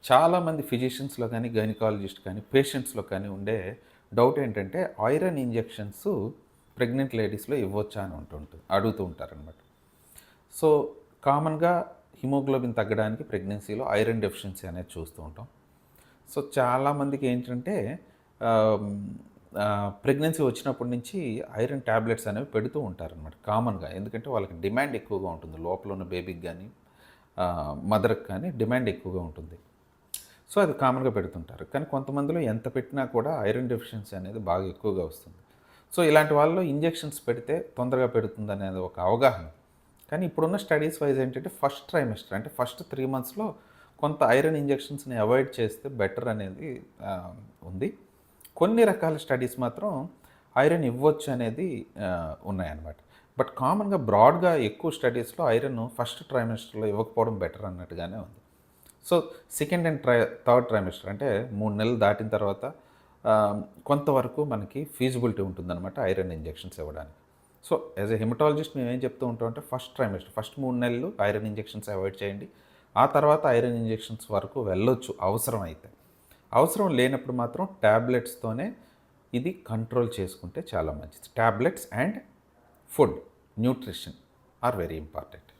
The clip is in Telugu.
చాలామంది ఫిజిషియన్స్‌లో కానీ, గైనకాలజిస్ట్ కానీ, పేషెంట్స్‌లో కానీ ఉండే డౌట్ ఏంటంటే, ఐరన్ ఇంజెక్షన్స్ ప్రెగ్నెంట్ లేడీస్‌లో ఇవ్వొచ్చా అని అడుగుతూ ఉంటారనమాట. సో, కామన్‌గా హిమోగ్లోబిన్ తగ్గడానికి ప్రెగ్నెన్సీలో ఐరన్ డెఫిషియన్సీ అనేది చూస్తూ ఉంటాం. సో, చాలామందికి ఏంటంటే ఆహ్, ప్రెగ్నెన్సీ వచ్చినప్పటి నుంచి ఐరన్ టాబ్లెట్స్ అనేవి పెడుతూ ఉంటారనమాట కామన్‌గా. ఎందుకంటే వాళ్ళకి డిమాండ్ ఎక్కువగా ఉంటుంది. లోపల ఉన్న బేబీకి గానీ, మదర్‌కి కానీ డిమాండ్ ఎక్కువగా ఉంటుంది. సో, అది కామన్‌గా పెడుతుంటారు. కానీ కొంతమందిలో ఎంత పెట్టినా కూడా ఐరన్ డెఫిషియన్సీ అనేది బాగా ఎక్కువగా వస్తుంది. సో, ఇలాంటి వాళ్ళలో ఇంజెక్షన్స్ పెడితే తొందరగా పెడుతుందనేది ఒక అవగాహన. కానీ ఇప్పుడున్న స్టడీస్ వైస్ ఏంటంటే ఫస్ట్ ట్రైమెస్టర్ అంటే ఫస్ట్ 3 మంత్స్‌లో కొంత ఐరన్ ఇంజెక్షన్స్‌ని అవాయిడ్ చేస్తే బెటర్ అనేది ఉంది. కొన్ని రకాల స్టడీస్ మాత్రం ఐరన్ ఇవ్వచ్చు అనేది ఉన్నాయన్నమాట. బట్ కామన్‌గా బ్రాడ్‌గా ఎక్కువ స్టడీస్‌లో ఐరన్ ఫస్ట్ ట్రైమెస్టర్‌లో ఇవ్వకపోవడం బెటర్ అన్నట్టుగానే ఉంది. So, second and third trimester అంటే 3 నెలలు దాటిన తర్వాత ఆహ్, కొంతవరకు మనకి ఫీజిబిలిటీ ఉంటుందనమాట ఐరన్ ఇంజెక్షన్స్ ఇవ్వడానికి. సో, యాస్ ఎ హెమటాలజిస్ట్ మేమేం చెప్తూ ఉంటామంటే ఫస్ట్ ట్రైమెస్టర్ ఫస్ట్ 3 నెలలు ఐరన్ ఇంజెక్షన్స్ అవాయిడ్ చేయండి. ఆ తర్వాత ఐరన్ ఇంజెక్షన్స్ వరకు వెళ్ళొచ్చు అవసరమైతే. అవసరం లేనప్పుడు మాత్రం టాబ్లెట్స్‌తోనే ఇది కంట్రోల్ చేసుకుంటే చాలా మంచిది. Tablets and food, nutrition are very important.